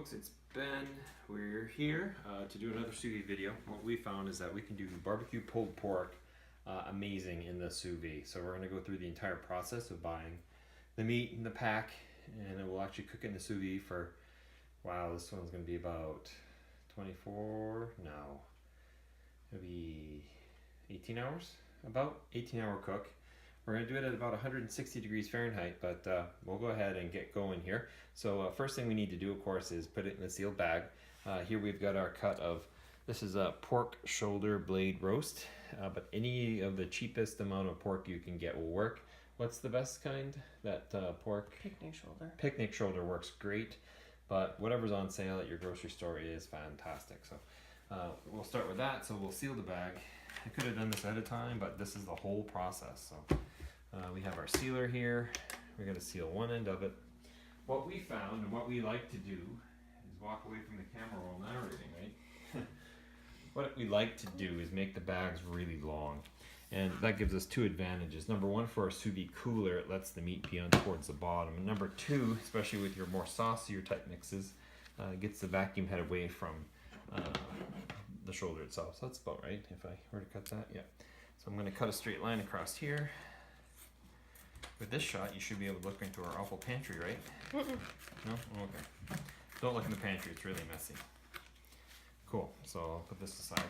folks, it's Ben. We're here to do another sous vide video. What we found is that we can do barbecue pulled pork amazing in the sous vide. So we're going to go through the entire process of buying the meat in the pack, and it will actually cook it in the sous vide for, wow, this one's going to be about 24, no, it'll be 18 hours, about 18-hour cook. We're going to do it at about 160 degrees Fahrenheit, but we'll go ahead and get going here. So first thing we need to do, of course, is put it in a sealed bag. Here we've got our cut of, this is a pork shoulder blade roast, but any of the cheapest amount of pork you can get will work. What's the best kind? That pork? Picnic shoulder. Picnic shoulder works great, but whatever's on sale at your grocery store is fantastic. So we'll start with that. So we'll seal the bag. I could have done this ahead of time, but this is the whole process. So we have our sealer here. We're going to seal one end of it. What we found and what we like to do is walk away from the camera while narrating, right? What we like to do is make the bags really long. And that gives us two advantages. Number one, for our sous vide cooler, it lets the meat be on towards the bottom. And number two, especially with your more saucier type mixes, it gets the vacuum head away from the shoulder itself. So that's about right if I were to cut that. Yeah. So I'm going to cut a straight line across here. With this shot, you should be able to look into our awful pantry, right? Mm-mm. No? Okay. Don't look in the pantry, it's really messy. Cool, so I'll put this aside.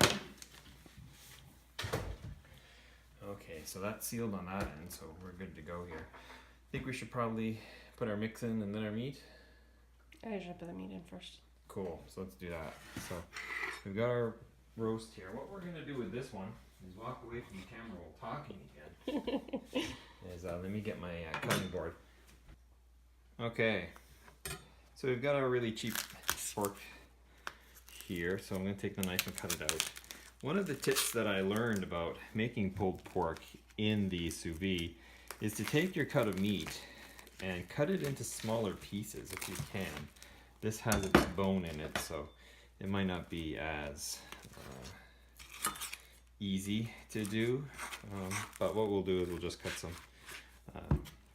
Okay, so that's sealed on that end, so we're good to go here. I think we should probably put our mix in and then our meat. I usually put the meat in first. Cool, so let's do that. So we've got our roast here. What we're gonna do with this one is walk away from the camera while talking again. Let me get my cutting board. Okay, so we've got our really cheap pork here, so I'm going to take the knife and cut it out. One of the tips that I learned about making pulled pork in the sous vide is to take your cut of meat and cut it into smaller pieces if you can. This has its bone in it, so it might not be as easy to do, but what we'll do is we'll just cut some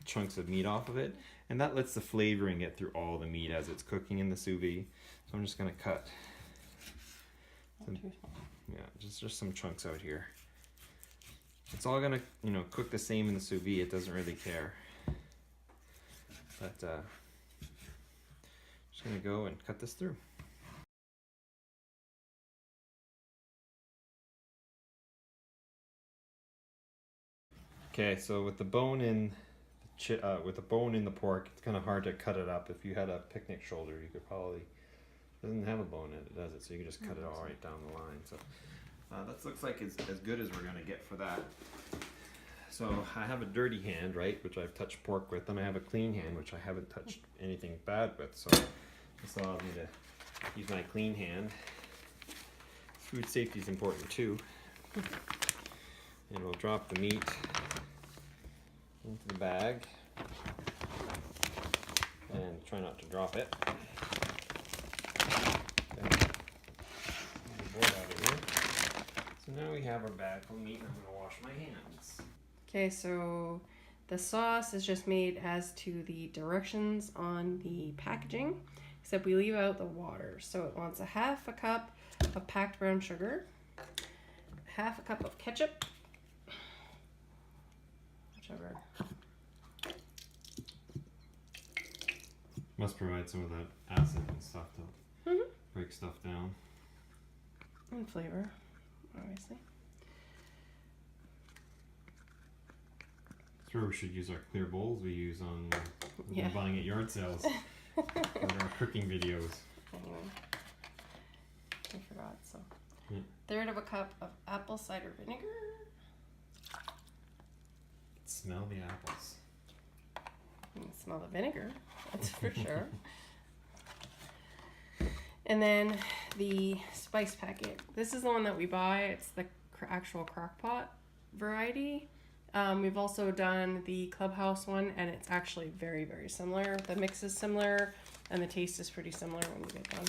chunks of meat off of it, and that lets the flavoring get through all the meat as it's cooking in the sous vide. So I'm just going to cut some, just some chunks out here. It's all going to cook the same in the sous vide. It doesn't really care, but just going to go and cut this through. Okay, so with the bone in the pork, it's kind of hard to cut it up. If you had a picnic shoulder, you could probably, it doesn't have a bone in it, does it? So you can just cut it all right down the line. So that looks like it's as good as we're going to get for that. So I have a dirty hand, right, which I've touched pork with, and I have a clean hand, which I haven't touched anything bad with. So this allows me to use my clean hand. Food safety is important too. And we'll drop the meat into the bag and try not to drop it. Okay. Get the board out of here. So now we have our bag full of meat, and I'm going to wash my hands. Okay, so the sauce is just made as to the directions on the packaging, except we leave out the water. So it wants a half a cup of packed brown sugar, half a cup of ketchup, whichever. Must provide some of that acid and stuff to break stuff down. And flavor, obviously. That's where we should use our clear bowls we use on buying at yard sales or our cooking videos. Anyway, I forgot. So, third of a cup of apple cider vinegar. Smell the apples. You can smell the vinegar, that's for sure. And then the spice packet. This is the one that we buy. It's the actual crock pot variety. We've also done the Clubhouse one, and it's actually very, very similar. The mix is similar, and the taste is pretty similar when you get done.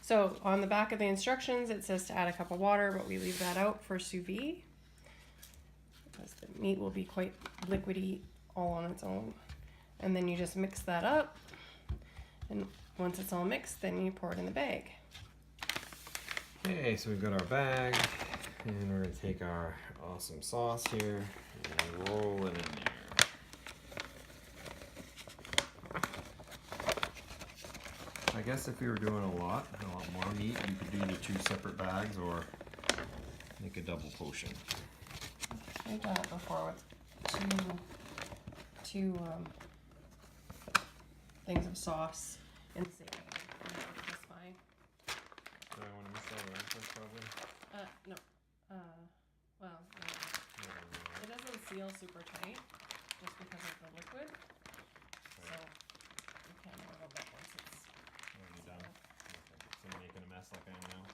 So on the back of the instructions, it says to add a cup of water, but we leave that out for sous vide, because the meat will be quite liquidy all on its own. And then you just mix that up And once it's all mixed, then you pour it in the bag. Okay, so we've got our bag, and we're gonna take our awesome sauce here and roll it in there. I guess if you were doing a lot more meat, you could do the 2 separate bags or make a double potion. I've done it before with two things of sauce in the same bag. And that was just fine. Do I want to mix that around first, probably? No. Well, it doesn't seal super tight just because of the liquid. So you can a little bit once it's Already done. Okay. So I'm making a mess like I am now.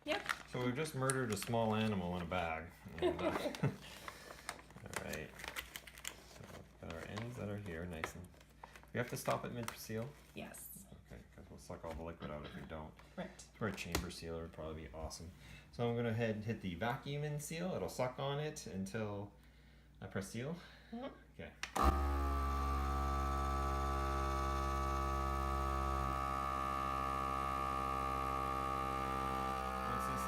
Yep. So we've just murdered a small animal in a bag. And, all right. So got our ends that are here, nice and. We have to stop it mid-seal. Yes. Okay, because we'll suck all the liquid out if we don't. Right. For a chamber sealer would probably be awesome. So I'm gonna head and hit the vacuum in seal. It'll suck on it until I press seal. Mm-hmm. Okay. Once this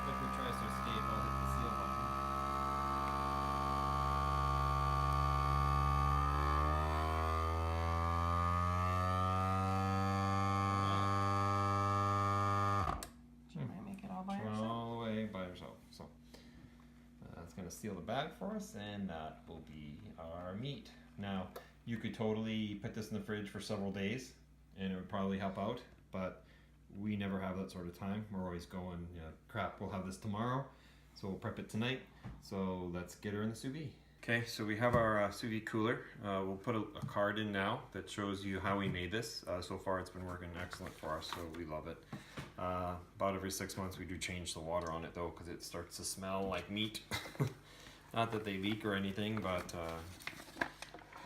liquid tries to escape, I'll hit the seal button. You might make it all by Went yourself. all the way by yourself. So that's gonna seal the bag for us, and that will be our meat. Now you could totally put this in the fridge for several days, and it would probably help out. But we never have that sort of time. We're always going, you know, crap, we'll have this tomorrow, so we'll prep it tonight. So let's get her in the sous vide. Okay, so we have our sous vide cooler. We'll put a card in now that shows you how we made this. So far it's been working excellent for us, so we love it. About every 6 months we do change the water on it though, because it starts to smell like meat. Not that they leak or anything, but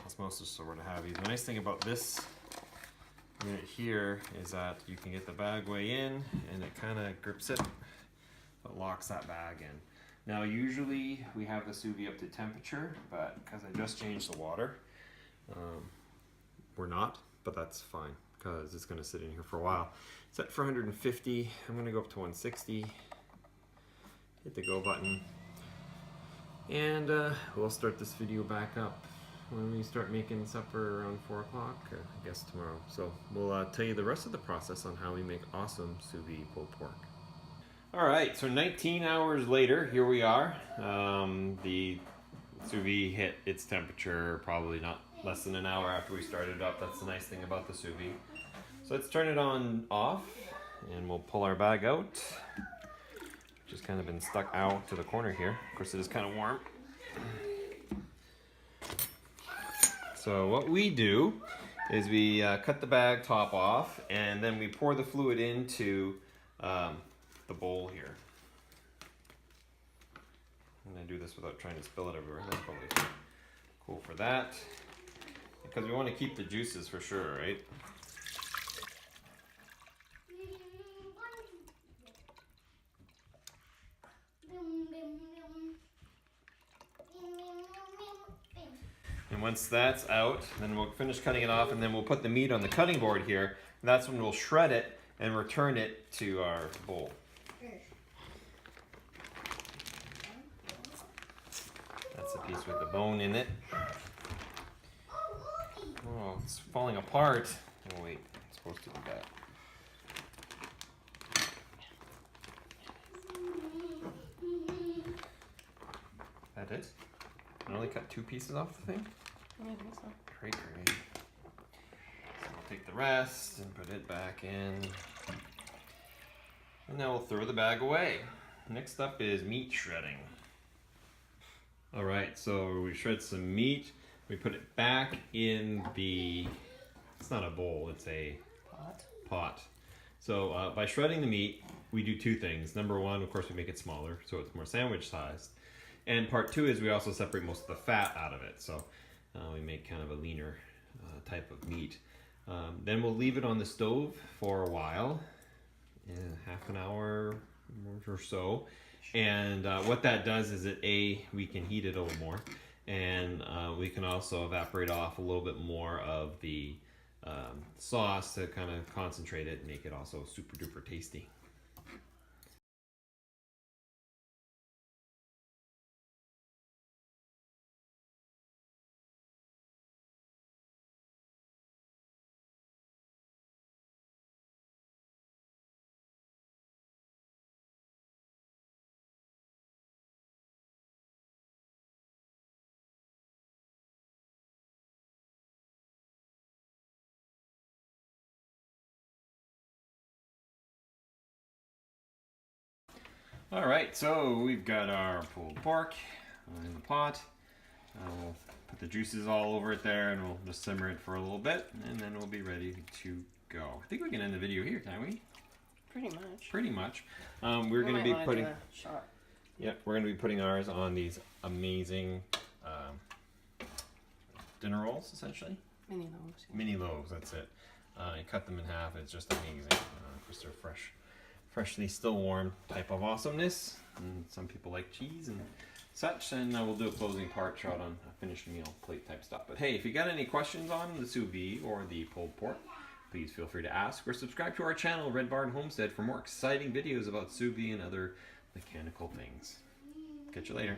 osmosis or what have you. The nice thing about this unit here is that you can get the bag way in and it kind of grips it, but locks that bag in. Now usually we have the sous vide up to temperature, but because I just changed the water, we're not, but that's fine because it's going to sit in here for a while. Set for 150. I'm going to go up to 160. Hit the go button. And we'll start this video back up when we start making supper around 4 o'clock, or I guess tomorrow. So we'll tell you the rest of the process on how we make awesome sous vide pulled pork. All right, so 19 hours later, here we are. The sous vide hit its temperature probably not less than an hour after we started up. That's the nice thing about the sous vide. So let's turn it on off, and we'll pull our bag out. Just kind of been stuck out to the corner here. Of course, it is kind of warm. So what we do is we cut the bag top off, and then we pour the fluid into the bowl here. And I do this without trying to spill it everywhere. That's probably cool for that, because we want to keep the juices for sure, right? And once that's out, then we'll finish cutting it off, and then we'll put the meat on the cutting board here. And that's when we'll shred it and return it to our bowl. That's the piece with the bone in it. Oh, it's falling apart. Oh wait, it's supposed to be that. That it? I only cut 2 pieces off the thing? I think so. Great. So we'll take the rest and put it back in. And now we'll throw the bag away. Next up is meat shredding. All right, so we shred some meat. We put it back in the, it's not a bowl, it's a pot. So by shredding the meat, we do 2 things. Number 1, of course, we make it smaller, so it's more sandwich sized. And part 2 is we also separate most of the fat out of it. So we make kind of a leaner type of meat. Then we'll leave it on the stove for a while, half an hour or so. And what that does is that we can heat it a little more, and we can also evaporate off a little bit more of the sauce to kind of concentrate it and make it also super duper tasty. All right, so we've got our pulled pork in the pot. We'll put the juices all over it there, and we'll just simmer it for a little bit, and then we'll be ready to go. I think we can end the video here, can't we? Pretty much. Pretty much. We're going to be putting. Shot. Yep, we're going to be putting ours on these amazing dinner rolls, essentially. Mini loaves. Yeah. Mini loaves, that's it. You cut them in half. It's just amazing. Of course, they're freshly still warm type of awesomeness. And some people like cheese and such, and we'll do a closing part shot on a finished meal plate type stuff. But hey, if you got any questions on the sous vide or the pulled pork, please feel free to ask, or subscribe to our channel, Red Barn Homestead, for more exciting videos about sous vide and other mechanical things. Catch you later.